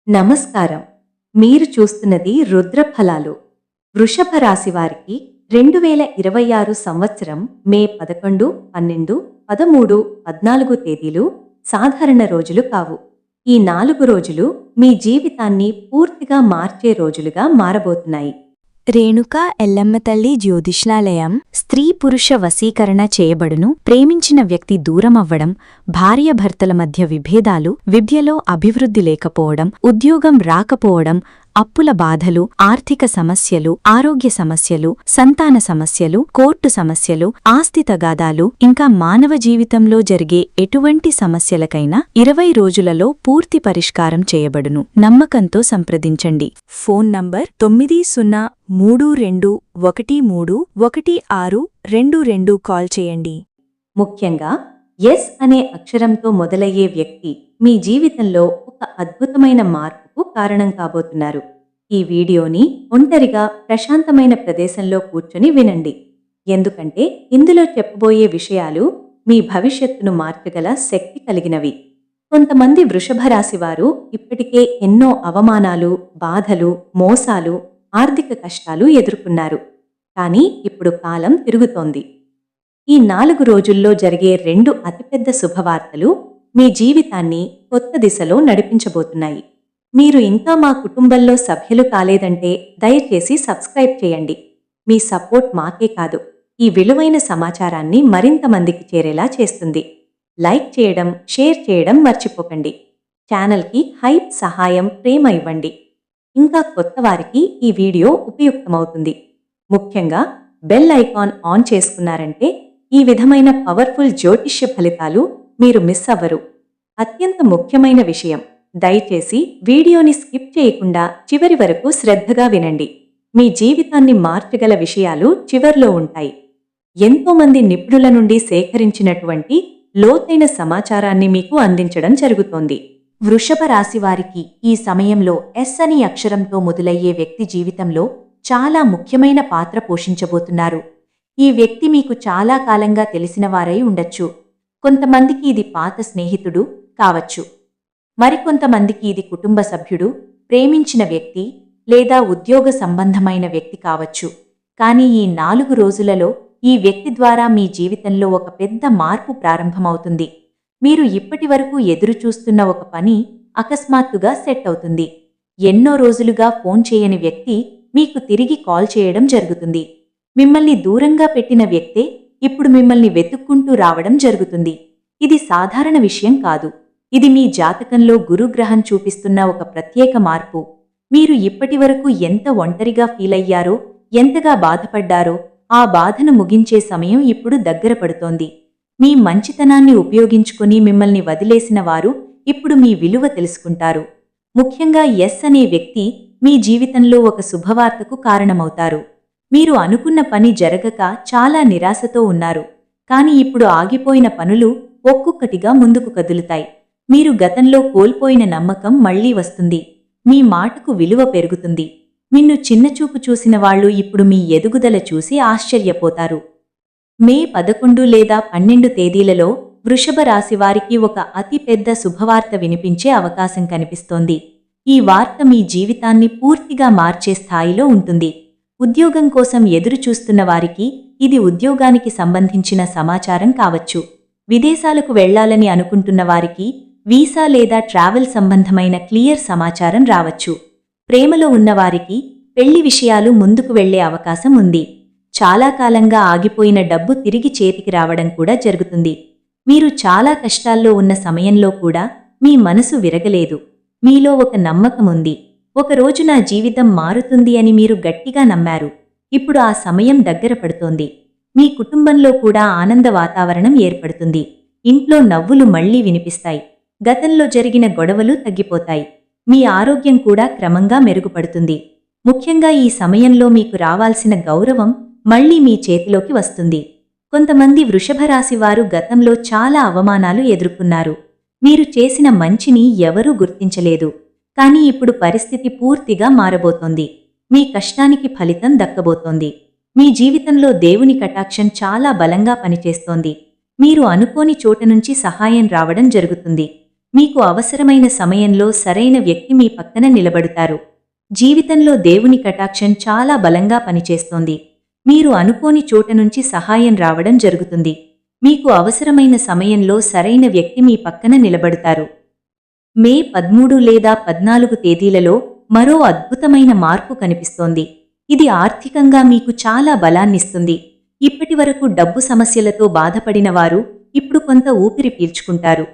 నమస్కారం. మీరు చూస్తున్నది రుద్రఫలాలు. వృషభ రాశి వారికి 2026 సంవత్సరం మే 11, 12, 13, 14 తేదీలు సాధారణ రోజులు కావు. ఈ 4 రోజులు మీ జీవితాన్ని పూర్తిగా మార్చే రోజులుగా మారబోతున్నాయి. రేణుకా ఎల్లమ్మ తల్లి జ్యోతిష్యాలయం స్త్రీ పురుష వశీకరణ చేయబడును. ప్రేమించిన వ్యక్తి దూరమవ్వడం, భార్యాభర్తల మధ్య విభేదాలు, విద్యలో అభివృద్ధి లేకపోవడం, ఉద్యోగం రాకపోవడం, అప్పుల బాధలు, ఆర్థిక సమస్యలు, ఆరోగ్య సమస్యలు, సంతాన సమస్యలు, కోర్టు సమస్యలు, ఆస్తి తగాదాలు, ఇంకా మానవ జీవితంలో జరిగే ఎటువంటి సమస్యలకైనా 20 రోజులలో పూర్తి పరిష్కారం చేయబడును. నమ్మకంతో సంప్రదించండి. ఫోన్ నంబర్ 9032131622 కాల్ చేయండి. ముఖ్యంగా ఎస్ అనే అక్షరంతో మొదలయ్యే వ్యక్తి మీ జీవితంలో ఒక అద్భుతమైన మార్పుకు కారణం కాబోతున్నారు. ఈ వీడియోని ఒంటరిగా ప్రశాంతమైన ప్రదేశంలో కూర్చొని వినండి. ఎందుకంటే ఇందులో చెప్పబోయే విషయాలు మీ భవిష్యత్తును మార్చగల శక్తి కలిగినవి. కొంతమంది వృషభ రాశివారు ఇప్పటికే ఎన్నో అవమానాలు, బాధలు, మోసాలు, ఆర్థిక కష్టాలు ఎదుర్కొన్నారు. కానీ ఇప్పుడు కాలం తిరుగుతోంది. ఈ 4 రోజుల్లో జరిగే 2 అతిపెద్ద శుభవార్తలు మీ జీవితాన్ని కొత్త దిశలో నడిపించబోతున్నాయి. మీరు ఇంకా మా కుటుంబంలో సభ్యులు కాలేదంటే దయచేసి సబ్స్క్రైబ్ చేయండి. మీ సపోర్ట్ మాకే కాదు, ఈ విలువైన సమాచారాన్ని మరింత మందికి చేరేలా చేస్తుంది. లైక్ చేయడం, షేర్ చేయడం మర్చిపోకండి. ఛానల్కి హైప్, సహాయం, ప్రేమ ఇవ్వండి. ఇంకా కొత్త వారికి ఈ వీడియో ఉపయుక్తమవుతుంది. ముఖ్యంగా బెల్ ఐకాన్ ఆన్ చేసుకున్నారంటే ఈ విధమైన పవర్ఫుల్ జ్యోతిష్య ఫలితాలు మీరు మిస్ అవ్వరు. అత్యంత ముఖ్యమైన విషయం, దయచేసి వీడియోని స్కిప్ చేయకుండా చివరి వరకు శ్రద్ధగా వినండి. మీ జీవితాన్ని మార్చగల విషయాలు చివర్లో ఉంటాయి. ఎంతోమంది నిపుణుల నుండి సేకరించినటువంటి లోతైన సమాచారాన్ని మీకు అందించడం జరుగుతోంది. వృషభ రాశివారికి ఈ సమయంలో ఎస్ అని అక్షరంతో మొదలయ్యే వ్యక్తి జీవితంలో చాలా ముఖ్యమైన పాత్ర పోషించబోతున్నారు. ఈ వ్యక్తి మీకు చాలా కాలంగా తెలిసినవారై ఉండొచ్చు. కొంతమందికి ఇది పాత స్నేహితుడు కావచ్చు. మరికొంతమందికి ఇది కుటుంబ సభ్యుడు, ప్రేమించిన వ్యక్తి లేదా ఉద్యోగ సంబంధమైన వ్యక్తి కావచ్చు. కానీ ఈ 4 రోజులలో ఈ వ్యక్తి ద్వారా మీ జీవితంలో ఒక పెద్ద మార్పు ప్రారంభమవుతుంది. మీరు ఇప్పటివరకు ఎదురుచూస్తున్న ఒక పని అకస్మాత్తుగా సెట్ అవుతుంది. ఎన్నో రోజులుగా ఫోన్ చేయని వ్యక్తి మీకు తిరిగి కాల్ చేయడం జరుగుతుంది. మిమ్మల్ని దూరంగా పెట్టిన వ్యక్తే ఇప్పుడు మిమ్మల్ని వెతుక్కుంటూ రావడం జరుగుతుంది. ఇది సాధారణ విషయం కాదు. ఇది మీ జాతకంలో గురుగ్రహం చూపిస్తున్న ఒక ప్రత్యేక మార్పు. మీరు ఇప్పటివరకు ఎంత ఒంటరిగా ఫీలయ్యారో, ఎంతగా బాధపడ్డారో ఆ బాధను ముగించే సమయం ఇప్పుడు దగ్గర పడుతోంది. మీ మంచితనాన్ని ఉపయోగించుకుని మిమ్మల్ని వదిలేసిన వారు ఇప్పుడు మీ విలువ తెలుసుకుంటారు. ముఖ్యంగా ఎస్ అనే వ్యక్తి మీ జీవితంలో ఒక శుభవార్తకు కారణమవుతారు. మీరు అనుకున్న పని జరగక చాలా నిరాశతో ఉన్నారు. కాని ఇప్పుడు ఆగిపోయిన పనులు ఒక్కొక్కటిగా ముందుకు కదులుతాయి. మీరు గతంలో కోల్పోయిన నమ్మకం మళ్లీ వస్తుంది. మీ మాటకు విలువ పెరుగుతుంది. నిన్ను చిన్నచూపు చూసిన వాళ్లు ఇప్పుడు మీ ఎదుగుదల చూసి ఆశ్చర్యపోతారు. మే 11 లేదా 12 తేదీలలో వృషభ రాశివారికి ఒక అతి పెద్ద శుభవార్త వినిపించే అవకాశం కనిపిస్తోంది. ఈ వార్త మీ జీవితాన్ని పూర్తిగా మార్చే స్థాయిలో ఉంటుంది. ఉద్యోగం కోసం ఎదురుచూస్తున్న వారికి ఇది ఉద్యోగానికి సంబంధించిన సమాచారం కావచ్చు. విదేశాలకు వెళ్లాలని అనుకుంటున్న వారికి వీసా లేదా ట్రావెల్ సంబంధమైన క్లియర్ సమాచారం రావచ్చు. ప్రేమలో ఉన్నవారికి పెళ్లి విషయాలు ముందుకు వెళ్లే అవకాశం ఉంది. చాలా కాలంగా ఆగిపోయిన డబ్బు తిరిగి చేతికి రావడం కూడా జరుగుతుంది. మీరు చాలా కష్టాల్లో ఉన్న సమయంలో కూడా మీ మనసు విరగలేదు. మీలో ఒక నమ్మకం ఉంది. ఒకరోజు నా జీవితం మారుతుంది అని మీరు గట్టిగా నమ్మారు. ఇప్పుడు ఆ సమయం దగ్గర పడుతోంది. మీ కుటుంబంలో కూడా ఆనంద వాతావరణం ఏర్పడుతుంది. ఇంట్లో నవ్వులు మళ్లీ వినిపిస్తాయి. గతంలో జరిగిన గొడవలు తగ్గిపోతాయి. మీ ఆరోగ్యం కూడా క్రమంగా మెరుగుపడుతుంది. ముఖ్యంగా ఈ సమయంలో మీకు రావాల్సిన గౌరవం మళ్లీ మీ చేతిలోకి వస్తుంది. కొంతమంది వృషభ రాశివారు గతంలో చాలా అవమానాలు ఎదుర్కొన్నారు. మీరు చేసిన మంచిని ఎవరూ గుర్తించలేదు. కానీ ఇప్పుడు పరిస్థితి పూర్తిగా మారబోతోంది. మీ కష్టానికి ఫలితం దక్కబోతోంది. మీ జీవితంలో దేవుని కటాక్షం చాలా బలంగా పనిచేస్తోంది. మీరు అనుకోని చోట నుంచి సహాయం రావడం జరుగుతుంది. మీకు అవసరమైన సమయంలో సరైన వ్యక్తి మీ పక్కన నిలబడతారు. జీవితంలో దేవుని కటాక్షం చాలా బలంగా పనిచేస్తోంది. మీరు అనుకోని చోట నుంచి సహాయం రావడం జరుగుతుంది. మీకు అవసరమైన సమయంలో సరైన వ్యక్తి మీ పక్కన నిలబడతారు. మే 13 లేదా 14 తేదీలలో మరో అద్భుతమైన మార్పు కనిపిస్తోంది. ఇది ఆర్థికంగా మీకు చాలా బలాన్నిస్తుంది. ఇప్పటివరకు డబ్బు సమస్యలతో బాధపడిన వారు ఇప్పుడు కొంత ఊపిరి పీల్చుకుంటారు.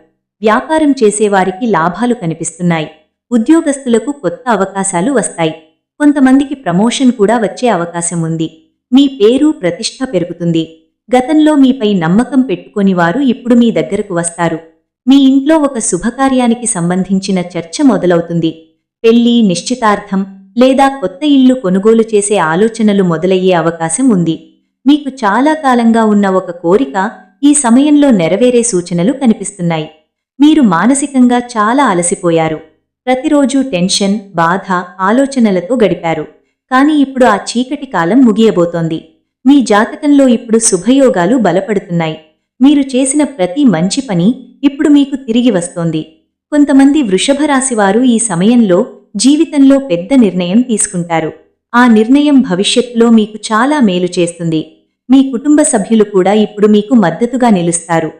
వ్యాపారం చేసేవారికి లాభాలు కనిపిస్తున్నాయి. ఉద్యోగస్తులకు కొత్త అవకాశాలు వస్తాయి. కొంతమందికి ప్రమోషన్ కూడా వచ్చే అవకాశం ఉంది. మీ పేరు ప్రతిష్ఠ పెరుగుతుంది. గతంలో మీపై నమ్మకం పెట్టుకొని వారు ఇప్పుడు మీ దగ్గరకు వస్తారు. మీ ఇంట్లో ఒక శుభకార్యానికి సంబంధించిన చర్చ మొదలవుతుంది. పెళ్లి, నిశ్చితార్థం లేదా కొత్త ఇల్లు కొనుగోలు చేసే ఆలోచనలు మొదలయ్యే అవకాశం ఉంది. మీకు చాలా కాలంగా ఉన్న ఒక కోరిక ఈ సమయంలో నెరవేరే సూచనలు కనిపిస్తున్నాయి. మీరు మానసికంగా చాలా అలసిపోయారు. ప్రతిరోజూ టెన్షన్, బాధ, ఆలోచనలతో గడిపారు. కానీ ఇప్పుడు ఆ చీకటి కాలం ముగియబోతోంది. మీ జాతకంలో ఇప్పుడు శుభయోగాలు బలపడుతున్నాయి. మీరు చేసిన ప్రతి మంచి పని ఇప్పుడు మీకు తిరిగి వస్తోంది. కొంతమంది వృషభ రాశివారు ఈ సమయంలో జీవితంలో పెద్ద నిర్ణయం తీసుకుంటారు. ఆ నిర్ణయం భవిష్యత్తులో మీకు చాలా మేలు చేస్తుంది. మీ కుటుంబ సభ్యులు కూడా ఇప్పుడు మీకు మద్దతుగా నిలుస్తారు.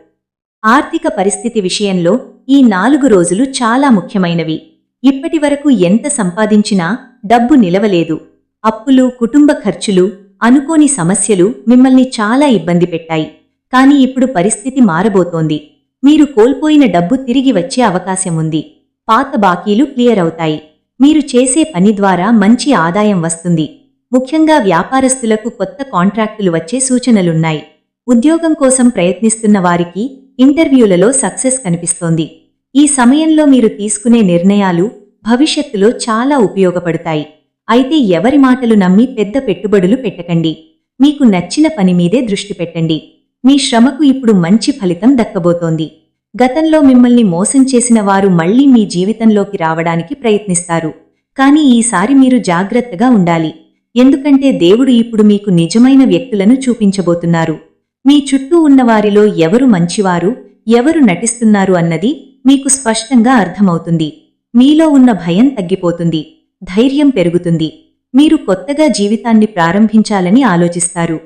ఆర్థిక పరిస్థితి విషయంలో ఈ 4 రోజులు చాలా ముఖ్యమైనవి. ఇప్పటివరకు ఎంత సంపాదించినా డబ్బు నిలవలేదు. అప్పులు, కుటుంబ ఖర్చులు, అనుకోని సమస్యలు మిమ్మల్ని చాలా ఇబ్బంది పెట్టాయి. కానీ ఇప్పుడు పరిస్థితి మారబోతోంది. మీరు కోల్పోయిన డబ్బు తిరిగి వచ్చే అవకాశం ఉంది. పాత బాకీలు క్లియర్ అవుతాయి. మీరు చేసే పని ద్వారా మంచి ఆదాయం వస్తుంది. ముఖ్యంగా వ్యాపారస్తులకు కొత్త కాంట్రాక్టులు వచ్చే సూచనలున్నాయి. ఉద్యోగం కోసం ప్రయత్నిస్తున్న వారికి ఇంటర్వ్యూలలో సక్సెస్ కనిపిస్తోంది. ఈ సమయంలో మీరు తీసుకునే నిర్ణయాలు భవిష్యత్తులో చాలా ఉపయోగపడతాయి. అయితే ఎవరి మాటలు నమ్మి పెద్ద పెట్టుబడులు పెట్టకండి. మీకు నచ్చిన పని మీదే దృష్టి పెట్టండి. మీ శ్రమకు ఇప్పుడు మంచి ఫలితం దక్కబోతోంది. గతంలో మిమ్మల్ని మోసం చేసిన వారు మళ్లీ మీ జీవితంలోకి రావడానికి ప్రయత్నిస్తారు. కానీ ఈసారి మీరు జాగ్రత్తగా ఉండాలి. ఎందుకంటే దేవుడు ఇప్పుడు మీకు నిజమైన వ్యక్తులను చూపించబోతున్నారు. మీ చుట్టూ ఉన్నవారిలో ఎవరు మంచివారు, ఎవరు నటిస్తున్నారు అన్నది మీకు స్పష్టంగా అర్థమవుతుంది. మీలో ఉన్న భయం తగ్గిపోతుంది. ధైర్యం పెరుగుతుంది. మీరు కొత్తగా జీవితాన్ని ప్రారంభించాలని ఆలోచిస్తారు.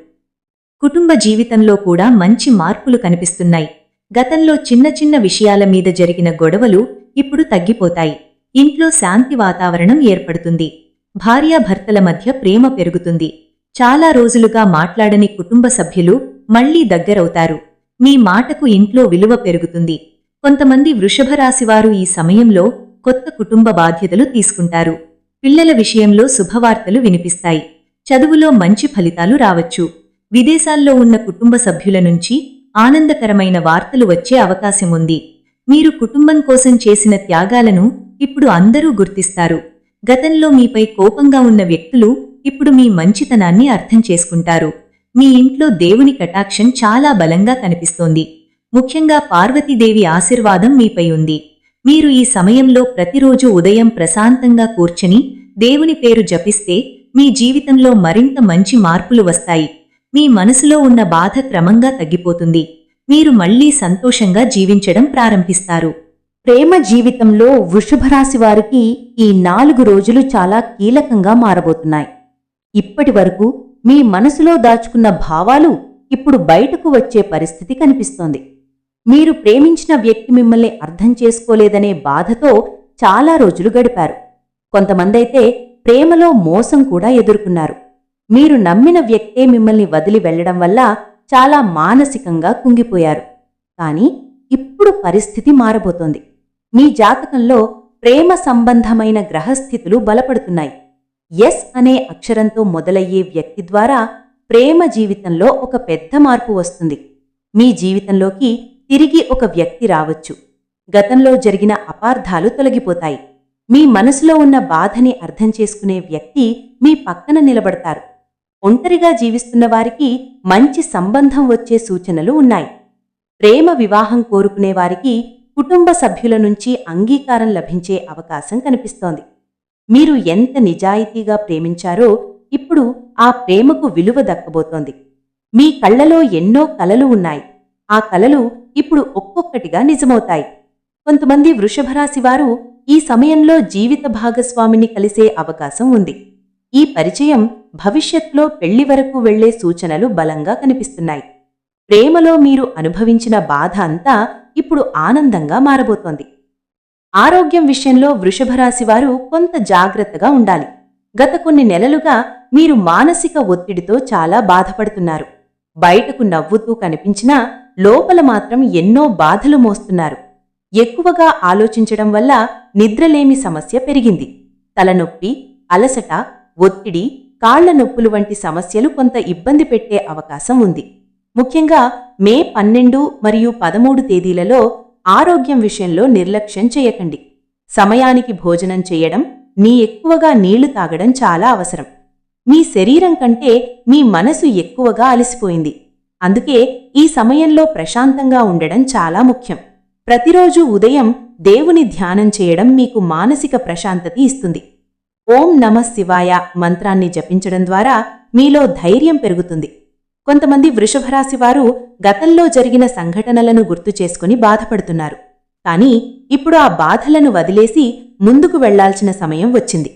కుటుంబ జీవితంలో కూడా మంచి మార్పులు కనిపిస్తున్నాయి. గతంలో చిన్న చిన్న విషయాల మీద జరిగిన గొడవలు ఇప్పుడు తగ్గిపోతాయి. ఇంట్లో శాంతి వాతావరణం ఏర్పడుతుంది. భార్యాభర్తల మధ్య ప్రేమ పెరుగుతుంది. చాలా రోజులుగా మాట్లాడని కుటుంబ సభ్యులు మళ్లీ దగ్గరవుతారు. మీ మాటకు ఇంట్లో విలువ పెరుగుతుంది. కొంతమంది వృషభ రాశివారు ఈ సమయంలో కొత్త కుటుంబ బాధ్యతలు తీసుకుంటారు. పిల్లల విషయంలో శుభవార్తలు వినిపిస్తాయి. చదువులో మంచి ఫలితాలు రావచ్చు. విదేశాల్లో ఉన్న కుటుంబ సభ్యుల నుంచి ఆనందకరమైన వార్తలు వచ్చే అవకాశం ఉంది. మీరు కుటుంబం కోసం చేసిన త్యాగాలను ఇప్పుడు అందరూ గుర్తిస్తారు. గతంలో మీపై కోపంగా ఉన్న వ్యక్తులు ఇప్పుడు మీ మంచితనాన్ని అర్థం చేసుకుంటారు. మీ ఇంట్లో దేవుని కటాక్షం చాలా బలంగా కనిపిస్తోంది. ముఖ్యంగా పార్వతీదేవి ఆశీర్వాదం మీపై ఉంది. మీరు ఈ సమయంలో ప్రతిరోజు ఉదయం ప్రశాంతంగా కూర్చుని దేవుని పేరు జపిస్తే మీ జీవితంలో మరింత మంచి మార్పులు వస్తాయి. మీ మనసులో ఉన్న బాధ క్రమంగా తగ్గిపోతుంది. మీరు మళ్లీ సంతోషంగా జీవించడం ప్రారంభిస్తారు. ప్రేమ జీవితంలో వృషభ రాశి వారికి ఈ 4 రోజులు చాలా కీలకంగా మారబోతున్నాయి. ఇప్పటివరకు మీ మనసులో దాచుకున్న భావాలు ఇప్పుడు బయటకు వచ్చే పరిస్థితి కనిపిస్తోంది. మీరు ప్రేమించిన వ్యక్తి మిమ్మల్ని అర్థం చేసుకోలేదనే బాధతో చాలా రోజులు గడిపారు. కొంతమందైతే ప్రేమలో మోసం కూడా ఎదుర్కొన్నారు. మీరు నమ్మిన వ్యక్తే మిమ్మల్ని వదిలి వెళ్లడం వల్ల చాలా మానసికంగా కుంగిపోయారు. కానీ ఇప్పుడు పరిస్థితి మారబోతోంది. మీ జాతకంలో ప్రేమ సంబంధమైన గ్రహస్థితులు బలపడుతున్నాయి. ఎస్ అనే అక్షరంతో మొదలయ్యే వ్యక్తి ద్వారా ప్రేమ జీవితంలో ఒక పెద్ద మార్పు వస్తుంది. మీ జీవితంలోకి తిరిగి ఒక వ్యక్తి రావచ్చు. గతంలో జరిగిన అపార్థాలు తొలగిపోతాయి. మీ మనసులో ఉన్న బాధని అర్థం చేసుకునే వ్యక్తి మీ పక్కన నిలబడతారు. ఒంటరిగా జీవిస్తున్న వారికి మంచి సంబంధం వచ్చే సూచనలు ఉన్నాయి. ప్రేమ వివాహం కోరుకునే వారికి కుటుంబ సభ్యుల నుంచి అంగీకారం లభించే అవకాశం కనిపిస్తోంది. మీరు ఎంత నిజాయితీగా ప్రేమించారో ఇప్పుడు ఆ ప్రేమకు విలువ దక్కబోతోంది. మీ కళ్లలో ఎన్నో కలలు ఉన్నాయి. ఆ కలలు ఇప్పుడు ఒక్కొక్కటిగా నిజమవుతాయి. కొంతమంది వృషభరాశి వారు ఈ సమయంలో జీవిత భాగస్వామిని కలిసే అవకాశం ఉంది. ఈ పరిచయం భవిష్యత్తులో పెళ్లి వరకు వెళ్లే సూచనలు బలంగా కనిపిస్తున్నాయి. ప్రేమలో మీరు అనుభవించిన బాధ అంతా ఇప్పుడు ఆనందంగా మారబోతోంది. ఆరోగ్యం విషయంలో వృషభరాశివారు కొంత జాగ్రత్తగా ఉండాలి. గత కొన్ని నెలలుగా మీరు మానసిక ఒత్తిడితో చాలా బాధపడుతున్నారు. బయటకు నవ్వుతూ కనిపించినా లోపల మాత్రం ఎన్నో బాధలు మోస్తున్నారు. ఎక్కువగా ఆలోచించడం వల్ల నిద్రలేమి సమస్య పెరిగింది. తలనొప్పి, అలసట, ఒత్తిడి, కాళ్ల నొప్పులు వంటి సమస్యలు కొంత ఇబ్బంది పెట్టే అవకాశం ఉంది. ముఖ్యంగా మే 12 మరియు 13 తేదీలలో ఆరోగ్యం విషయంలో నిర్లక్ష్యం చేయకండి. సమయానికి భోజనం చేయడం, ఎక్కువగా నీళ్లు తాగడం చాలా అవసరం. మీ శరీరం కంటే మీ మనసు ఎక్కువగా అలసిపోయింది. అందుకే ఈ సమయంలో ప్రశాంతంగా ఉండడం చాలా ముఖ్యం. ప్రతిరోజు ఉదయం దేవుని ధ్యానం చేయడం మీకు మానసిక ప్రశాంతత ఇస్తుంది. ఓం నమః శివాయ మంత్రాన్ని జపించడం ద్వారా మీలో ధైర్యం పెరుగుతుంది. కొంతమంది వృషభరాశివారు గతంలో జరిగిన సంఘటనలను గుర్తు చేసుకుని బాధపడుతున్నారు. కానీ ఇప్పుడు ఆ బాధలను వదిలేసి ముందుకు వెళ్లాల్సిన సమయం వచ్చింది.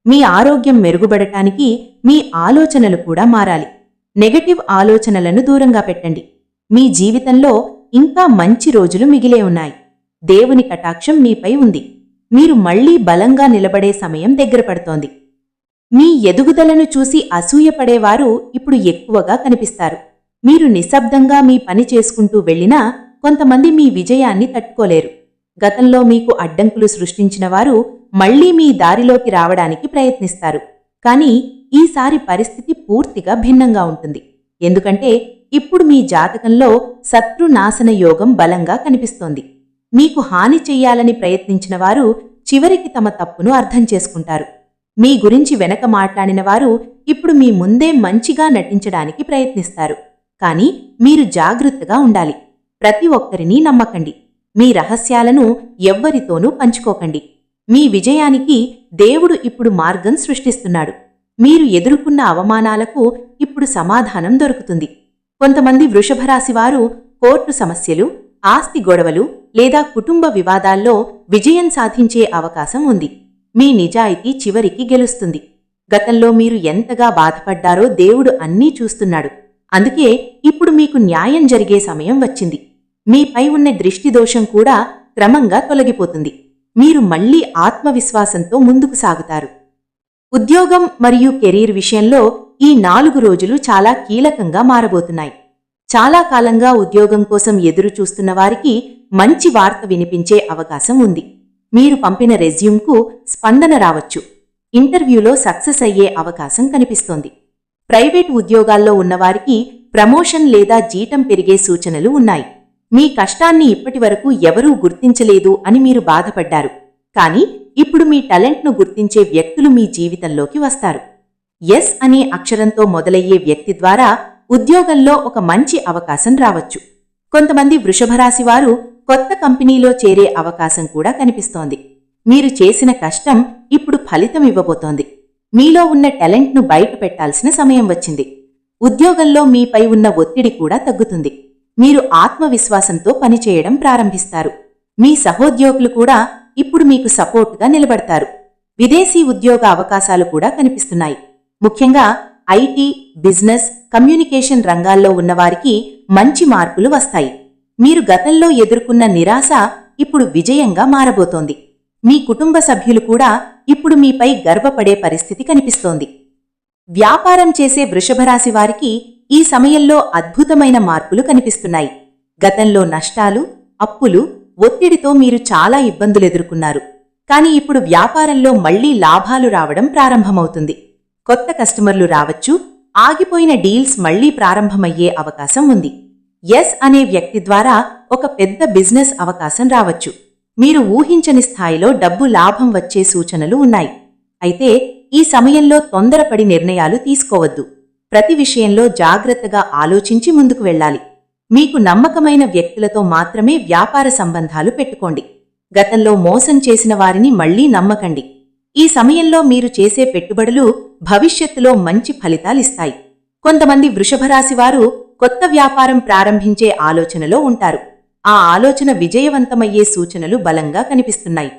మీ ఆరోగ్యం మెరుగుపడటానికి మీ ఆలోచనలు కూడా మారాలి. నెగటివ్ ఆలోచనలను దూరంగా పెట్టండి. మీ జీవితంలో ఇంకా మంచి రోజులు మిగిలే ఉన్నాయి. దేవుని కటాక్షం మీపై ఉంది. మీరు మళ్లీ బలంగా నిలబడే సమయం దగ్గర పడుతోంది. మీ ఎదుగుదలను చూసి అసూయపడేవారు ఇప్పుడు ఎక్కువగా కనిపిస్తారు. మీరు నిశ్శబ్దంగా మీ పని చేసుకుంటూ వెళ్లినా కొంతమంది మీ విజయాన్ని తట్టుకోలేరు. గతంలో మీకు అడ్డంకులు సృష్టించిన వారు మళ్లీ మీ దారిలోకి రావడానికి ప్రయత్నిస్తారు. కానీ ఈసారి పరిస్థితి పూర్తిగా భిన్నంగా ఉంటుంది. ఎందుకంటే ఇప్పుడు మీ జాతకంలో శత్రునాశన యోగం బలంగా కనిపిస్తోంది. మీకు హాని చెయ్యాలని ప్రయత్నించిన వారు చివరికి తమ తప్పును అర్థం చేసుకుంటారు. మీ గురించి వెనక మాట్లాడిన వారు ఇప్పుడు మీ ముందే మంచిగా నటించడానికి ప్రయత్నిస్తారు. కానీ మీరు జాగ్రత్తగా ఉండాలి. ప్రతి ఒక్కరినీ నమ్మకండి. మీ రహస్యాలను ఎవ్వరితోనూ పంచుకోకండి. మీ విజయానికి దేవుడు ఇప్పుడు మార్గం సృష్టిస్తున్నాడు. మీరు ఎదుర్కొన్న అవమానాలకు ఇప్పుడు సమాధానం దొరుకుతుంది. కొంతమంది వృషభరాశివారు కోర్టు సమస్యలు, ఆస్తి గొడవలు లేదా కుటుంబ వివాదాల్లో విజయం సాధించే అవకాశం ఉంది. మీ నిజాయితీ చివరికి గెలుస్తుంది. గతంలో మీరు ఎంతగా బాధపడ్డారో దేవుడు అన్నీ చూస్తున్నాడు. అందుకే ఇప్పుడు మీకు న్యాయం జరిగే సమయం వచ్చింది. మీపై ఉన్న దృష్టిదోషం కూడా క్రమంగా తొలగిపోతుంది. మీరు మళ్లీ ఆత్మవిశ్వాసంతో ముందుకు సాగుతారు. ఉద్యోగం మరియు కెరీర్ విషయంలో ఈ 4 రోజులు చాలా కీలకంగా మారబోతున్నాయి. చాలా కాలంగా ఉద్యోగం కోసం ఎదురు చూస్తున్న వారికి మంచి వార్త వినిపించే అవకాశం ఉంది. మీరు పంపిన రెజ్యూమ్కు స్పందన రావచ్చు. ఇంటర్వ్యూలో సక్సెస్ అయ్యే అవకాశం కనిపిస్తోంది. ప్రైవేటు ఉద్యోగాల్లో ఉన్నవారికి ప్రమోషన్ లేదా జీతం పెరిగే సూచనలు ఉన్నాయి. మీ కష్టాన్ని ఇప్పటివరకు ఎవరూ గుర్తించలేదు అని మీరు బాధపడ్డారు. కానీ ఇప్పుడు మీ టాలెంట్ను గుర్తించే వ్యక్తులు మీ జీవితంలోకి వస్తారు. ఎస్ అనే అక్షరంతో మొదలయ్యే వ్యక్తి ద్వారా ఉద్యోగంలో ఒక మంచి అవకాశం రావచ్చు. కొంతమంది వృషభరాశివారు కొత్త కంపెనీలో చేరే అవకాశం కూడా కనిపిస్తోంది. మీరు చేసిన కష్టం ఇప్పుడు ఫలితం ఇవ్వబోతోంది. మీలో ఉన్న టాలెంట్ను బయట పెట్టాల్సిన సమయం వచ్చింది. ఉద్యోగంలో మీపై ఉన్న ఒత్తిడి కూడా తగ్గుతుంది. మీరు ఆత్మవిశ్వాసంతో పనిచేయడం ప్రారంభిస్తారు. మీ సహోద్యోగులు కూడా ఇప్పుడు మీకు సపోర్టుగా నిలబడతారు. విదేశీ ఉద్యోగ అవకాశాలు కూడా కనిపిస్తున్నాయి. ముఖ్యంగా ఐటీ, బిజినెస్, కమ్యూనికేషన్ రంగాల్లో ఉన్నవారికి మంచి మార్పులు వస్తాయి. మీరు గతంలో ఎదుర్కొన్న నిరాశ ఇప్పుడు విజయంగా మారబోతోంది. మీ కుటుంబ సభ్యులు కూడా ఇప్పుడు మీపై గర్వపడే పరిస్థితి కనిపిస్తోంది. వ్యాపారం చేసే వృషభరాశి వారికి ఈ సమయంలో అద్భుతమైన మార్పులు కనిపిస్తున్నాయి. గతంలో నష్టాలు, అప్పులు, ఒత్తిడితో మీరు చాలా ఇబ్బందులెదుర్కొన్నారు. కానీ ఇప్పుడు వ్యాపారంలో మళ్లీ లాభాలు రావడం ప్రారంభమవుతుంది. కొత్త కస్టమర్లు రావచ్చు. ఆగిపోయిన డీల్స్ మళ్లీ ప్రారంభమయ్యే అవకాశం ఉంది. ఎస్ అనే వ్యక్తి ద్వారా ఒక పెద్ద బిజినెస్ అవకాశం రావచ్చు. మీరు ఊహించని స్థాయిలో డబ్బు లాభం వచ్చే సూచనలు ఉన్నాయి. అయితే ఈ సమయంలో తొందరపడి నిర్ణయాలు తీసుకోవద్దు. ప్రతి విషయంలో జాగ్రత్తగా ఆలోచించి ముందుకు వెళ్ళాలి. మీకు నమ్మకమైన వ్యక్తులతో మాత్రమే వ్యాపార సంబంధాలు పెట్టుకోండి. గతంలో మోసం చేసిన వారిని మళ్లీ నమ్మకండి. ఈ సమయంలో మీరు చేసే పెట్టుబడులు భవిష్యత్తులో మంచి ఫలితాలిస్తాయి. కొంతమంది వృషభరాశివారు కొత్త వ్యాపారం ప్రారంభించే ఆలోచనలో ఉంటారు. ఆ ఆలోచన విజయవంతమయ్యే సూచనలు బలంగా కనిపిస్తున్నాయి.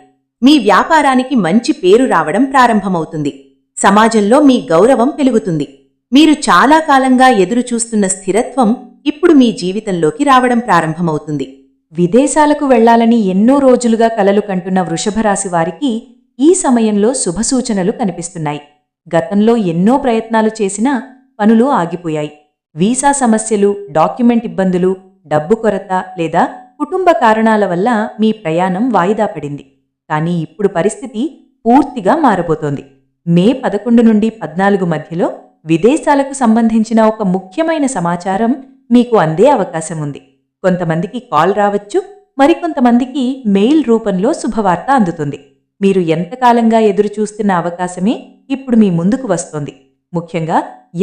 మీ వ్యాపారానికి మంచి పేరు రావడం ప్రారంభమవుతుంది. సమాజంలో మీ గౌరవం పెరుగుతుంది. మీరు చాలా కాలంగా ఎదురుచూస్తున్న స్థిరత్వం ఇప్పుడు మీ జీవితంలోకి రావడం ప్రారంభమవుతుంది. విదేశాలకు వెళ్లాలని ఎన్నో రోజులుగా కలలు కంటున్న వృషభరాశి వారికి ఈ సమయంలో శుభసూచనలు కనిపిస్తున్నాయి. గతంలో ఎన్నో ప్రయత్నాలు చేసినా పనులు ఆగిపోయాయి. వీసా సమస్యలు, డాక్యుమెంట్ ఇబ్బందులు, డబ్బు కొరత లేదా కుటుంబ కారణాల వల్ల మీ ప్రయాణం వాయిదా పడింది. కానీ ఇప్పుడు పరిస్థితి పూర్తిగా మారబోతోంది. మే 11 నుండి 14 మధ్యలో విదేశాలకు సంబంధించిన ఒక ముఖ్యమైన సమాచారం మీకు అందే అవకాశం ఉంది. కొంతమందికి కాల్ రావచ్చు, మరికొంతమందికి మెయిల్ రూపంలో శుభవార్త అందుతుంది. మీరు ఎంతకాలంగా ఎదురుచూస్తున్న అవకాశమే ఇప్పుడు మీ ముందుకు వస్తోంది. ముఖ్యంగా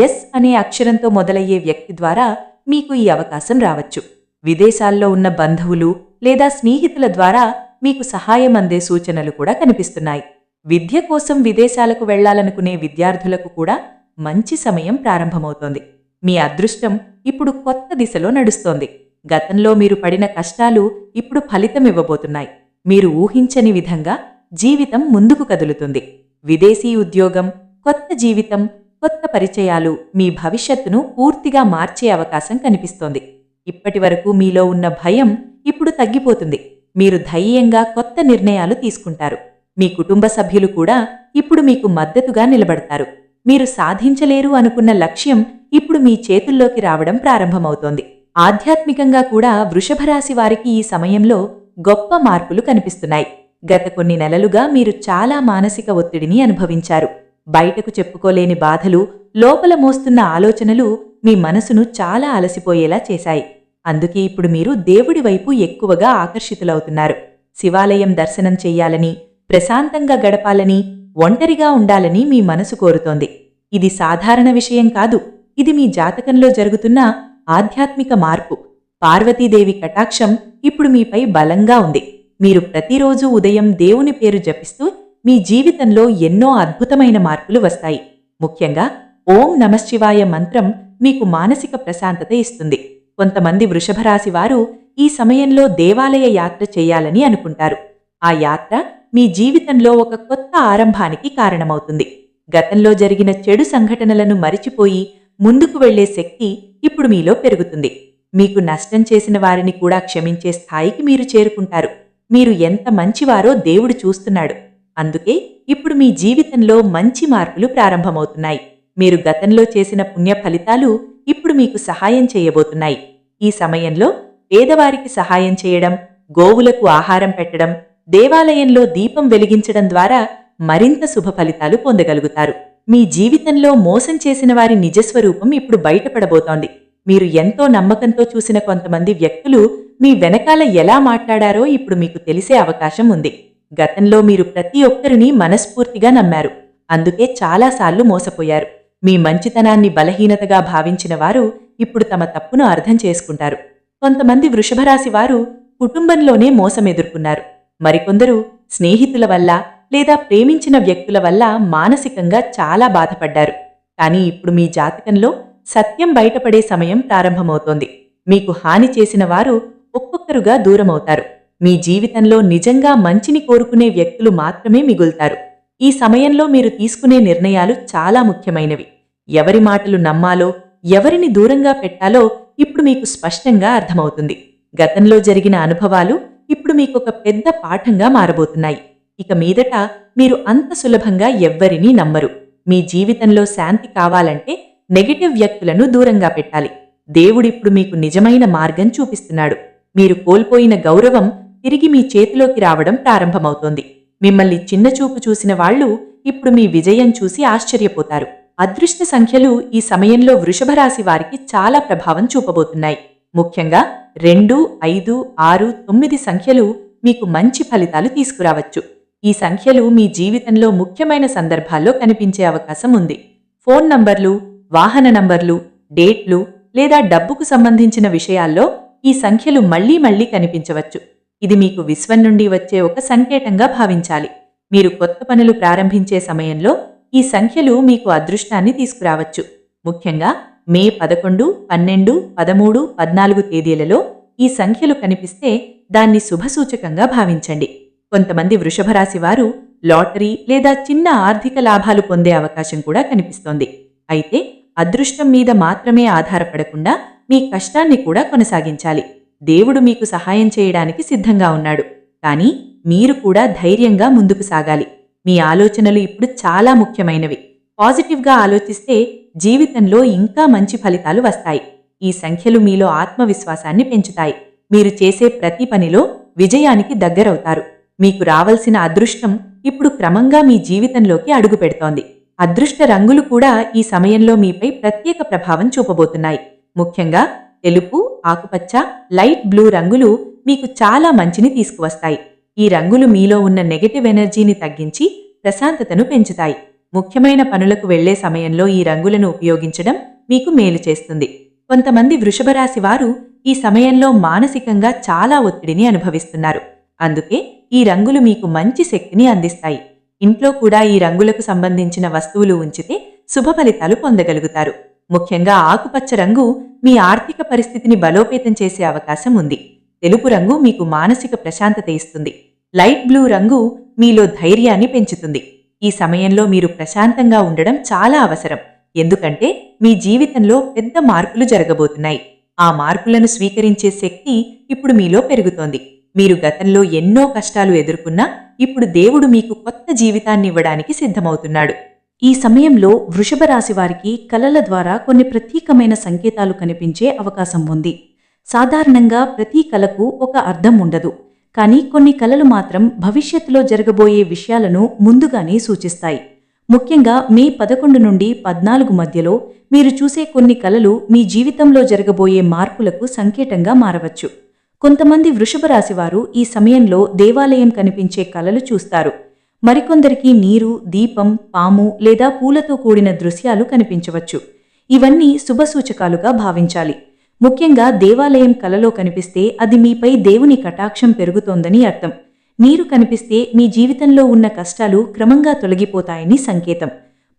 ఎస్ అనే అక్షరంతో మొదలయ్యే వ్యక్తి ద్వారా మీకు ఈ అవకాశం రావచ్చు. విదేశాల్లో ఉన్న బంధువులు లేదా స్నేహితుల ద్వారా మీకు సహాయం అందే సూచనలు కూడా కనిపిస్తున్నాయి. విద్య కోసం విదేశాలకు వెళ్లాలనుకునే విద్యార్థులకు కూడా మంచి సమయం ప్రారంభమవుతోంది. మీ అదృష్టం ఇప్పుడు కొత్త దిశలో నడుస్తోంది. గతంలో మీరు పడిన కష్టాలు ఇప్పుడు ఫలితమివ్వబోతున్నాయి. మీరు ఊహించని విధంగా జీవితం ముందుకు కదులుతుంది. విదేశీ ఉద్యోగం, కొత్త జీవితం, కొత్త పరిచయాలు మీ భవిష్యత్తును పూర్తిగా మార్చే అవకాశం కనిపిస్తోంది. ఇప్పటివరకు మీలో ఉన్న భయం ఇప్పుడు తగ్గిపోతుంది. మీరు ధైర్యంగా కొత్త నిర్ణయాలు తీసుకుంటారు. మీ కుటుంబ సభ్యులు కూడా ఇప్పుడు మీకు మద్దతుగా నిలబడతారు. మీరు సాధించలేరు అనుకున్న లక్ష్యం ఇప్పుడు మీ చేతుల్లోకి రావడం ప్రారంభమవుతోంది. ఆధ్యాత్మికంగా కూడా వృషభరాశి వారికి ఈ సమయంలో గొప్ప మార్పులు కనిపిస్తున్నాయి. గత కొన్ని నెలలుగా మీరు చాలా మానసిక ఒత్తిడిని అనుభవించారు. బయటకు చెప్పుకోలేని బాధలు, లోపల మోస్తున్న ఆలోచనలు మీ మనసును చాలా అలసిపోయేలా చేశాయి. అందుకే ఇప్పుడు మీరు దేవుడి వైపు ఎక్కువగా ఆకర్షితులవుతున్నారు. శివాలయం దర్శనం చెయ్యాలని, ప్రశాంతంగా గడపాలని, ఒంటరిగా ఉండాలని మీ మనసు కోరుతోంది. ఇది సాధారణ విషయం కాదు. ఇది మీ జాతకంలో జరుగుతున్న ఆధ్యాత్మిక మార్పు. పార్వతీదేవి కటాక్షం ఇప్పుడు మీపై బలంగా ఉంది. మీరు ప్రతిరోజూ ఉదయం దేవుని పేరు జపిస్తూ మీ జీవితంలో ఎన్నో అద్భుతమైన మార్పులు వస్తాయి. ముఖ్యంగా ఓం నమఃశివాయ మంత్రం మీకు మానసిక ప్రశాంతత ఇస్తుంది. కొంతమంది వృషభరాశి వారు ఈ సమయంలో దేవాలయ యాత్ర చెయ్యాలని అనుకుంటారు. ఆ యాత్ర మీ జీవితంలో ఒక కొత్త ఆరంభానికి కారణమవుతుంది. గతంలో జరిగిన చెడు సంఘటనలను మరిచిపోయి ముందుకు వెళ్లే శక్తి ఇప్పుడు మీలో పెరుగుతుంది. మీకు నష్టం చేసిన వారిని కూడా క్షమించే స్థాయికి మీరు చేరుకుంటారు. మీరు ఎంత మంచివారో దేవుడు చూస్తున్నాడు. అందుకే ఇప్పుడు మీ జీవితంలో మంచి మార్పులు ప్రారంభమవుతున్నాయి. మీరు గతంలో చేసిన పుణ్య ఫలితాలు ఇప్పుడు మీకు సహాయం చేయబోతున్నాయి. ఈ సమయంలో పేదవారికి సహాయం చేయడం, గోవులకు ఆహారం పెట్టడం, దేవాలయంలో దీపం వెలిగించడం ద్వారా మరింత శుభ ఫలితాలు పొందగలుగుతారు. మీ జీవితంలో మోసం చేసిన వారి నిజస్వరూపం ఇప్పుడు బయటపడబోతోంది. మీరు ఎంతో నమ్మకంతో చూసిన కొంతమంది వ్యక్తులు మీ వెనకాల ఎలా మాట్లాడారో ఇప్పుడు మీకు తెలిసే అవకాశం ఉంది. గతంలో మీరు ప్రతి ఒక్కరిని మనస్ఫూర్తిగా నమ్మారు. అందుకే చాలాసార్లు మోసపోయారు. మీ మంచితనాన్ని బలహీనతగా భావించిన వారు ఇప్పుడు తమ తప్పును అర్థం చేసుకుంటారు. కొంతమంది వృషభరాశి వారు కుటుంబంలోనే మోసం ఎదుర్కొన్నారు. మరికొందరు స్నేహితుల వల్ల లేదా ప్రేమించిన వ్యక్తుల వల్ల మానసికంగా చాలా బాధపడ్డారు. కానీ ఇప్పుడు మీ జాతకంలో సత్యం బయటపడే సమయం ప్రారంభమవుతోంది. మీకు హాని చేసిన వారు ఒక్కొక్కరుగా దూరమవుతారు. మీ జీవితంలో నిజంగా మంచిని కోరుకునే వ్యక్తులు మాత్రమే మిగులుతారు. ఈ సమయంలో మీరు తీసుకునే నిర్ణయాలు చాలా ముఖ్యమైనవి. ఎవరి మాటలు నమ్మాలో, ఎవరిని దూరంగా పెట్టాలో ఇప్పుడు మీకు స్పష్టంగా అర్థమవుతుంది. గతంలో జరిగిన అనుభవాలు ఇప్పుడు మీకొక పెద్ద పాఠంగా మారబోతున్నాయి. ఇక మీదట మీరు అంత సులభంగా ఎవ్వరినీ నమ్మరు. మీ జీవితంలో శాంతి కావాలంటే నెగటివ్ వ్యక్తులను దూరంగా పెట్టాలి. దేవుడిప్పుడు మీకు నిజమైన మార్గం చూపిస్తున్నాడు. మీరు కోల్పోయిన గౌరవం తిరిగి మీ చేతిలోకి రావడం ప్రారంభమవుతోంది. మిమ్మల్ని చిన్నచూపు చూసిన వాళ్లు ఇప్పుడు మీ విజయం చూసి ఆశ్చర్యపోతారు. అదృష్ట సంఖ్యలు ఈ సమయంలో వృషభరాశి వారికి చాలా ప్రభావం చూపబోతున్నాయి. ముఖ్యంగా 2, 5, 6, 9 సంఖ్యలు మీకు మంచి ఫలితాలు తీసుకురావచ్చు. ఈ సంఖ్యలు మీ జీవితంలో ముఖ్యమైన సందర్భాల్లో కనిపించే అవకాశం ఉంది. ఫోన్ నంబర్లు, వాహన నంబర్లు, డేట్లు లేదా డబ్బుకు సంబంధించిన విషయాల్లో ఈ సంఖ్యలు మళ్లీ మళ్లీ కనిపించవచ్చు. ఇది మీకు విశ్వం నుండి వచ్చే ఒక సంకేతంగా భావించాలి. మీరు కొత్త పనులు ప్రారంభించే సమయంలో ఈ సంఖ్యలు మీకు అదృష్టాన్ని తీసుకురావచ్చు. ముఖ్యంగా మే 11, 12, 13, 14 తేదీలలో ఈ సంఖ్యలు కనిపిస్తే దాన్ని శుభసూచకంగా భావించండి. కొంతమంది వృషభ రాశి వారు లాటరీ లేదా చిన్న ఆర్థిక లాభాలు పొందే అవకాశం కూడా కనిపిస్తోంది. అయితే అదృష్టం మీద మాత్రమే ఆధారపడకుండా మీ కష్టాన్ని కూడా కొనసాగించాలి. దేవుడు మీకు సహాయం చేయడానికి సిద్ధంగా ఉన్నాడు. కానీ మీరు కూడా ధైర్యంగా ముందుకు సాగాలి. మీ ఆలోచనలు ఇప్పుడు చాలా ముఖ్యమైనవి. పాజిటివ్గా ఆలోచిస్తే జీవితంలో ఇంకా మంచి ఫలితాలు వస్తాయి. ఈ సంఖ్యలు మీలో ఆత్మవిశ్వాసాన్ని పెంచుతాయి. మీరు చేసే ప్రతి పనిలో విజయానికి దగ్గరవుతారు. మీకు రావలసిన అదృష్టం ఇప్పుడు క్రమంగా మీ జీవితంలోకి అడుగుపెడుతోంది. అదృష్ట రంగులు కూడా ఈ సమయంలో మీపై ప్రత్యేక ప్రభావం చూపబోతున్నాయి. ముఖ్యంగా తెలుపు, ఆకుపచ్చ, లైట్ బ్లూ రంగులు మీకు చాలా మంచిని తీసుకువస్తాయి. ఈ రంగులు మీలో ఉన్న నెగటివ్ ఎనర్జీని తగ్గించి ప్రశాంతతను పెంచుతాయి. ముఖ్యమైన పనులకు వెళ్లే సమయంలో ఈ రంగులను ఉపయోగించడం మీకు మేలు చేస్తుంది. కొంతమంది వృషభ రాశి వారు ఈ సమయంలో మానసికంగా చాలా ఒత్తిడిని అనుభవిస్తున్నారు. అందుకే ఈ రంగులు మీకు మంచి శక్తిని అందిస్తాయి. ఇంట్లో కూడా ఈ రంగులకు సంబంధించిన వస్తువులు ఉంచితే శుభ ఫలితాలు పొందగలుగుతారు. ముఖ్యంగా ఆకుపచ్చ రంగు మీ ఆర్థిక పరిస్థితిని బలోపేతం చేసే అవకాశం ఉంది. తెలుపు రంగు మీకు మానసిక ప్రశాంతత ఇస్తుంది. లైట్ బ్లూ రంగు మీలో ధైర్యాన్ని పెంచుతుంది. ఈ సమయంలో మీరు ప్రశాంతంగా ఉండడం చాలా అవసరం. ఎందుకంటే మీ జీవితంలో పెద్ద మార్పులు జరగబోతున్నాయి. ఆ మార్పులను స్వీకరించే శక్తి ఇప్పుడు మీలో పెరుగుతోంది. మీరు గతంలో ఎన్నో కష్టాలు ఎదుర్కొన్నా ఇప్పుడు దేవుడు మీకు కొత్త జీవితాన్ని ఇవ్వడానికి సిద్ధమవుతున్నాడు. ఈ సమయంలో వృషభ రాశి వారికి కలల ద్వారా కొన్ని ప్రత్యేకమైన సంకేతాలు కనిపించే అవకాశం ఉంది. సాధారణంగా ప్రతి కలకు ఒక అర్థం ఉండదు. కానీ కొన్ని కలలు మాత్రం భవిష్యత్తులో జరగబోయే విషయాలను ముందుగానే సూచిస్తాయి. ముఖ్యంగా మే 11 నుండి 14 మధ్యలో మీరు చూసే కొన్ని కలలు మీ జీవితంలో జరగబోయే మార్పులకు సంకేతంగా మారవచ్చు. కొంతమంది వృషభ రాశివారు ఈ సమయంలో దేవాలయం కనిపించే కలలు చూస్తారు. మరికొందరికి నీరు, దీపం, పాము లేదా పూలతో కూడిన దృశ్యాలు కనిపించవచ్చు. ఇవన్నీ శుభసూచకాలుగా భావించాలి. ముఖ్యంగా దేవాలయం కలలో కనిపిస్తే అది మీపై దేవుని కటాక్షం పెరుగుతోందని అర్థం. నీరు కనిపిస్తే మీ జీవితంలో ఉన్న కష్టాలు క్రమంగా తొలగిపోతాయని సంకేతం.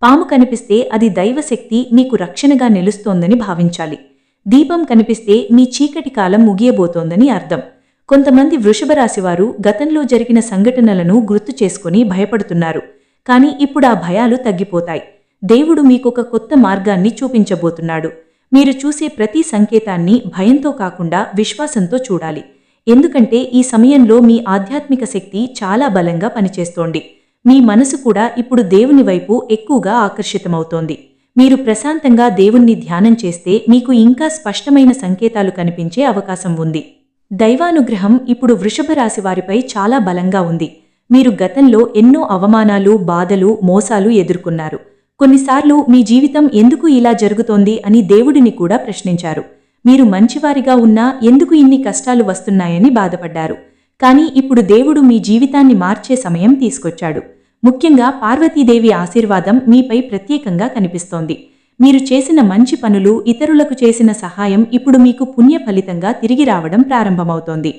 పాము కనిపిస్తే అది దైవశక్తి మీకు రక్షణగా నిలుస్తోందని భావించాలి. దీపం కనిపిస్తే మీ చీకటి కాలం ముగియబోతోందని అర్థం. కొంతమంది వృషభ రాశివారు గతంలో జరిగిన సంఘటనలను గుర్తు చేసుకుని భయపడుతున్నారు. కానీ ఇప్పుడు ఆ భయాలు తగ్గిపోతాయి. దేవుడు మీకొక కొత్త మార్గాన్ని చూపించబోతున్నాడు. మీరు చూసే ప్రతి సంకేతాన్ని భయంతో కాకుండా విశ్వాసంతో చూడాలి. ఎందుకంటే ఈ సమయంలో మీ ఆధ్యాత్మిక శక్తి చాలా బలంగా పనిచేస్తోంది. మీ మనసు కూడా ఇప్పుడు దేవుని వైపు ఎక్కువగా ఆకర్షితమవుతోంది. మీరు ప్రశాంతంగా దేవుణ్ణి ధ్యానం చేస్తే మీకు ఇంకా స్పష్టమైన సంకేతాలు కనిపించే అవకాశం ఉంది. దైవానుగ్రహం ఇప్పుడు వృషభ రాశి వారిపై చాలా బలంగా ఉంది. మీరు గతంలో ఎన్నో అవమానాలు, బాధలు, మోసాలు ఎదుర్కొన్నారు. కొన్నిసార్లు మీ జీవితం ఎందుకు ఇలా జరుగుతోంది అని దేవుడిని కూడా ప్రశ్నించారు. మీరు మంచివారిగా ఉన్నా ఎందుకు ఇన్ని కష్టాలు వస్తున్నాయని బాధపడ్డారు. కానీ ఇప్పుడు దేవుడు మీ జీవితాన్ని మార్చే సమయం తీసుకొచ్చాడు. ముఖ్యంగా పార్వతీదేవి ఆశీర్వాదం మీపై ప్రత్యేకంగా కనిపిస్తోంది. మీరు చేసిన మంచి పనులు, ఇతరులకు చేసిన సహాయం ఇప్పుడు మీకు పుణ్య ఫలితంగా తిరిగి రావడం ప్రారంభమవుతోంది.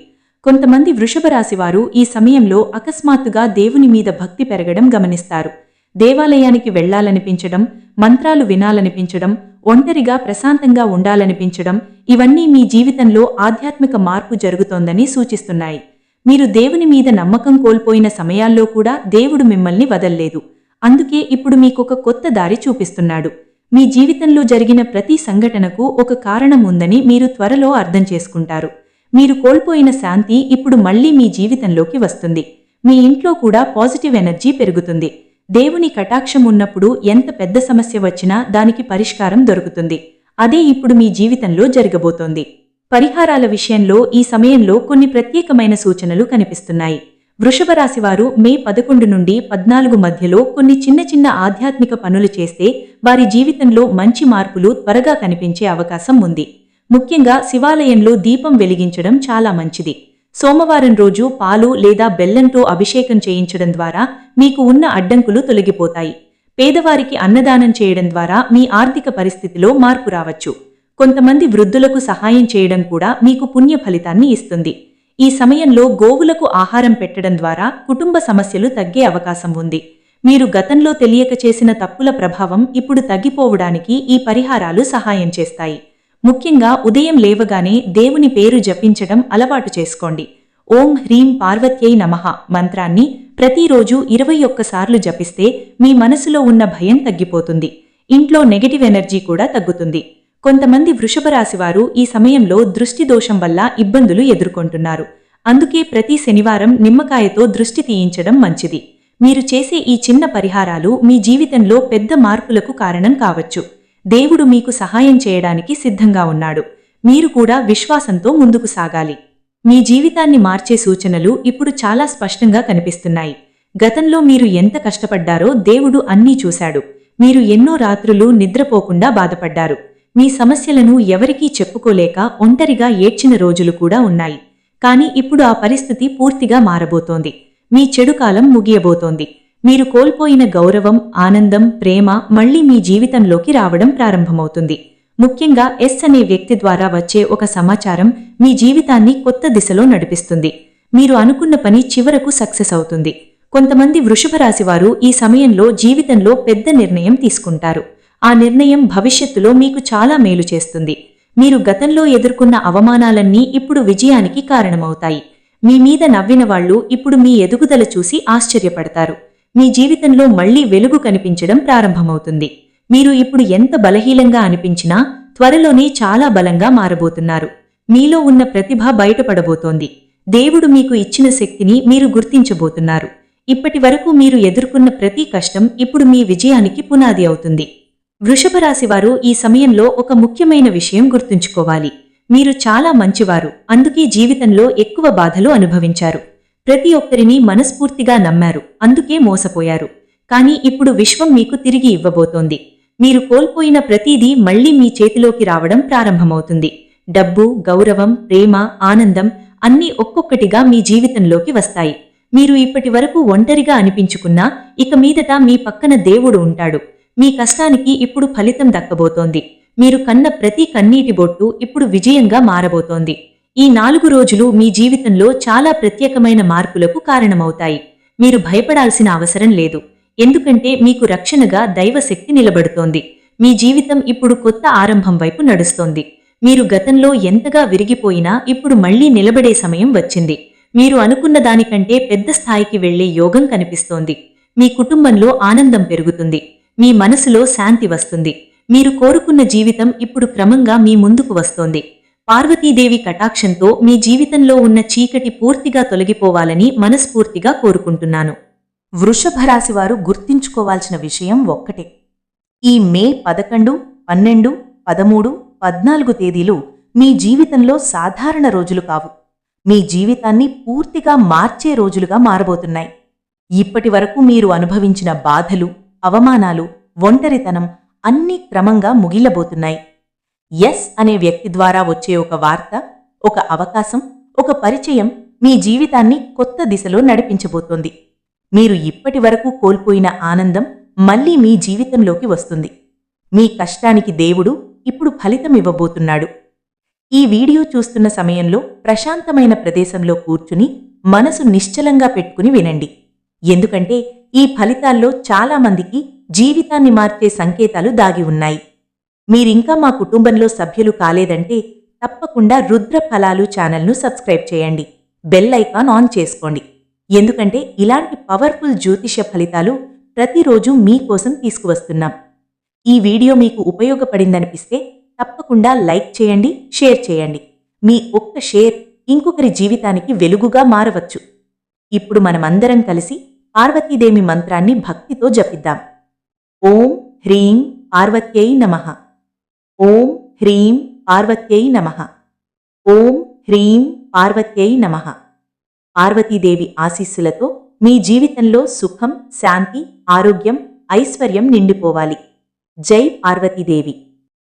కొంతమంది వృషభ రాశివారు ఈ సమయంలో అకస్మాత్తుగా దేవుని మీద భక్తి పెరగడం గమనిస్తారు. దేవాలయానికి వెళ్లాలనిపించడం, మంత్రాలు వినాలనిపించడం, ఒంటరిగా ప్రశాంతంగా ఉండాలనిపించడం ఇవన్నీ మీ జీవితంలో ఆధ్యాత్మిక మార్పు జరుగుతోందని సూచిస్తున్నాయి. మీరు దేవుని మీద నమ్మకం కోల్పోయిన సమయాల్లో కూడా దేవుడు మిమ్మల్ని వదల్లేదు. అందుకే ఇప్పుడు మీకొక కొత్త దారి చూపిస్తున్నాడు. మీ జీవితంలో జరిగిన ప్రతి సంఘటనకు ఒక కారణం ఉందని మీరు త్వరలో అర్థం చేసుకుంటారు. మీరు కోల్పోయిన శాంతి ఇప్పుడు మళ్లీ మీ జీవితంలోకి వస్తుంది. మీ ఇంట్లో కూడా పాజిటివ్ ఎనర్జీ పెరుగుతుంది. దేవుని కటాక్షం ఉన్నప్పుడు ఎంత పెద్ద సమస్య వచ్చినా దానికి పరిష్కారం దొరుకుతుంది. అదే ఇప్పుడు మీ జీవితంలో జరగబోతోంది. పరిహారాల విషయంలో ఈ సమయంలో కొన్ని ప్రత్యేకమైన సూచనలు కనిపిస్తున్నాయి. వృషభ రాశివారు మే 11 నుండి 14 మధ్యలో కొన్ని చిన్న చిన్న ఆధ్యాత్మిక పనులు చేస్తే వారి జీవితంలో మంచి మార్పులు త్వరగా కనిపించే అవకాశం ఉంది. ముఖ్యంగా శివాలయంలో దీపం వెలిగించడం చాలా మంచిది. సోమవారం రోజు పాలు లేదా బెల్లంతో అభిషేకం చేయించడం ద్వారా మీకు ఉన్న అడ్డంకులు తొలగిపోతాయి. పేదవారికి అన్నదానం చేయడం ద్వారా మీ ఆర్థిక పరిస్థితిలో మార్పు రావచ్చు. కొంతమంది వృద్ధులకు సహాయం చేయడం కూడా మీకు పుణ్య ఫలితాన్ని ఇస్తుంది. ఈ సమయంలో గోవులకు ఆహారం పెట్టడం ద్వారా కుటుంబ సమస్యలు తగ్గే అవకాశం ఉంది. మీరు గతంలో తెలియక చేసిన తప్పుల ప్రభావం ఇప్పుడు తగ్గిపోవడానికి ఈ పరిహారాలు సహాయం చేస్తాయి. ముఖ్యంగా ఉదయం లేవగానే దేవుని పేరు జపించడం అలవాటు చేసుకోండి. ఓం హ్రీం పార్వత్యై నమః మంత్రాన్ని ప్రతిరోజు 21 సార్లు జపిస్తే మీ మనసులో ఉన్న భయం తగ్గిపోతుంది. ఇంట్లో నెగటివ్ ఎనర్జీ కూడా తగ్గుతుంది. కొంతమంది వృషభ రాశివారు ఈ సమయంలో దృష్టి దోషం వల్ల ఇబ్బందులు ఎదుర్కొంటున్నారు. అందుకే ప్రతి శనివారం నిమ్మకాయతో దృష్టి తీయించడం మంచిది. మీరు చేసే ఈ చిన్న పరిహారాలు మీ జీవితంలో పెద్ద మార్పులకు కారణం కావచ్చు. దేవుడు మీకు సహాయం చేయడానికి సిద్ధంగా ఉన్నాడు. మీరు కూడా విశ్వాసంతో ముందుకు సాగాలి. మీ జీవితాన్ని మార్చే సూచనలు ఇప్పుడు చాలా స్పష్టంగా కనిపిస్తున్నాయి. గతంలో మీరు ఎంత కష్టపడ్డారో దేవుడు అన్నీ చూశాడు. మీరు ఎన్నో రాత్రులు నిద్రపోకుండా బాధపడ్డారు. మీ సమస్యలను ఎవరికీ చెప్పుకోలేక ఒంటరిగా ఏడ్చిన రోజులు కూడా ఉన్నాయి. కానీ ఇప్పుడు ఆ పరిస్థితి పూర్తిగా మారబోతోంది. మీ చెడు కాలం ముగియబోతోంది. మీరు కోల్పోయిన గౌరవం, ఆనందం, ప్రేమ మళ్లీ మీ జీవితంలోకి రావడం ప్రారంభమవుతుంది. ముఖ్యంగా ఎస్ అనే వ్యక్తి ద్వారా వచ్చే ఒక సమాచారం మీ జీవితాన్ని కొత్త దిశలో నడిపిస్తుంది. మీరు అనుకున్న పని చివరకు సక్సెస్ అవుతుంది. కొంతమంది వృషభ రాశివారు ఈ సమయంలో జీవితంలో పెద్ద నిర్ణయం తీసుకుంటారు. ఆ నిర్ణయం భవిష్యత్తులో మీకు చాలా మేలు చేస్తుంది. మీరు గతంలో ఎదుర్కొన్న అవమానాలన్నీ ఇప్పుడు విజయానికి కారణమవుతాయి. మీ మీద నవ్విన వాళ్లు ఇప్పుడు మీ ఎదుగుదల చూసి ఆశ్చర్యపడతారు. మీ జీవితంలో మళ్లీ వెలుగు కనిపించడం ప్రారంభమవుతుంది. మీరు ఇప్పుడు ఎంత బలహీనంగా అనిపించినా త్వరలోనే చాలా బలంగా మారబోతున్నారు. మీలో ఉన్న ప్రతిభ బయటపడబోతోంది. దేవుడు మీకు ఇచ్చిన శక్తిని మీరు గుర్తించబోతున్నారు. ఇప్పటి వరకు మీరు ఎదుర్కొన్న ప్రతి కష్టం ఇప్పుడు మీ విజయానికి పునాది అవుతుంది. వృషభ రాశివారు ఈ సమయంలో ఒక ముఖ్యమైన విషయం గుర్తుంచుకోవాలి. మీరు చాలా మంచివారు, అందుకే జీవితంలో ఎక్కువ బాధలు అనుభవించారు. ప్రతి ఒక్కరిని మనస్ఫూర్తిగా నమ్మారు, అందుకే మోసపోయారు. కానీ ఇప్పుడు విశ్వం మీకు తిరిగి ఇవ్వబోతోంది. మీరు కోల్పోయిన ప్రతిదీ మళ్లీ మీ చేతిలోకి రావడం ప్రారంభమవుతుంది. డబ్బు, గౌరవం, ప్రేమ, ఆనందం అన్నీ ఒక్కొక్కటిగా మీ జీవితంలోకి వస్తాయి. మీరు ఇప్పటి వరకు ఒంటరిగా అనిపించుకున్నా ఇక మీదట మీ పక్కన దేవుడు ఉంటాడు. మీ కష్టానికి ఇప్పుడు ఫలితం దక్కబోతోంది. మీరు కన్న ప్రతి కన్నీటి బొట్టు ఇప్పుడు విజయంగా మారబోతోంది. ఈ 4 రోజులు మీ జీవితంలో చాలా ప్రత్యేకమైన మార్పులకు కారణమవుతాయి. మీరు భయపడాల్సిన అవసరం లేదు. ఎందుకంటే మీకు రక్షణగా దైవశక్తి నిలబడుతోంది. మీ జీవితం ఇప్పుడు కొత్త ఆరంభం వైపు నడుస్తోంది. మీరు గతంలో ఎంతగా విరిగిపోయినా ఇప్పుడు మళ్లీ నిలబడే సమయం వచ్చింది. మీరు అనుకున్న దానికంటే పెద్ద స్థాయికి వెళ్లే యోగం కనిపిస్తోంది. మీ కుటుంబంలో ఆనందం పెరుగుతుంది. మీ మనసులో శాంతి వస్తుంది. మీరు కోరుకున్న జీవితం ఇప్పుడు క్రమంగా మీ ముందుకు వస్తోంది. పార్వతీదేవి కటాక్షంతో మీ జీవితంలో ఉన్న చీకటి పూర్తిగా తొలగిపోవాలని మనస్ఫూర్తిగా కోరుకుంటున్నాను. వృషభ రాశివారు గుర్తుంచుకోవాల్సిన విషయం ఒక్కటే. ఈ మే 11, 12, 13, 14 తేదీలు మీ జీవితంలో సాధారణ రోజులు కావు. మీ జీవితాన్ని పూర్తిగా మార్చే రోజులుగా మారబోతున్నాయి. ఇప్పటి వరకు మీరు అనుభవించిన బాధలు, అవమానాలు, ఒంటరితనం అన్నీ క్రమంగా ముగిలబోతున్నాయి. ఎస్ అనే వ్యక్తి ద్వారా వచ్చే ఒక వార్త, ఒక అవకాశం, ఒక పరిచయం మీ జీవితాన్ని కొత్త దిశలో నడిపించబోతోంది. మీరు ఇప్పటి వరకు కోల్పోయిన ఆనందం మళ్లీ మీ జీవితంలోకి వస్తుంది. మీ కష్టానికి దేవుడు ఇప్పుడు ఫలితం ఇవ్వబోతున్నాడు. ఈ వీడియో చూస్తున్న సమయంలో ప్రశాంతమైన ప్రదేశంలో కూర్చుని మనసు నిశ్చలంగా పెట్టుకుని వినండి. ఎందుకంటే ఈ ఫలితాల్లో చాలామందికి జీవితాన్ని మార్చే సంకేతాలు దాగి ఉన్నాయి. మీరింకా మా కుటుంబంలో సభ్యులు కాలేదంటే తప్పకుండా రుద్ర ఫలాలు ఛానల్ను సబ్స్క్రైబ్ చేయండి. బెల్ ఐకాన్ ఆన్ చేసుకోండి. ఎందుకంటే ఇలాంటి పవర్ఫుల్ జ్యోతిష ఫలితాలు ప్రతిరోజు మీకోసం తీసుకువస్తున్నాం. ఈ వీడియో మీకు ఉపయోగపడిందనిపిస్తే తప్పకుండా లైక్ చేయండి, షేర్ చేయండి. మీ ఒక్క షేర్ ఇంకొకరి జీవితానికి వెలుగుగా మారవచ్చు. ఇప్పుడు మనమందరం కలిసి పార్వతీదేవి మంత్రాన్ని భక్తితో జపిద్దాం. ఓం హ్రీం పార్వత్యై నమః. ఓం హ్రీం పార్వత్యై నమః. ఓం హ్రీం పార్వత్యై నమః. పార్వతీదేవి ఆశీస్సులతో మీ జీవితంలో సుఖం, శాంతి, ఆరోగ్యం, ఐశ్వర్యం నిండిపోవాలి. జై పార్వతీదేవి.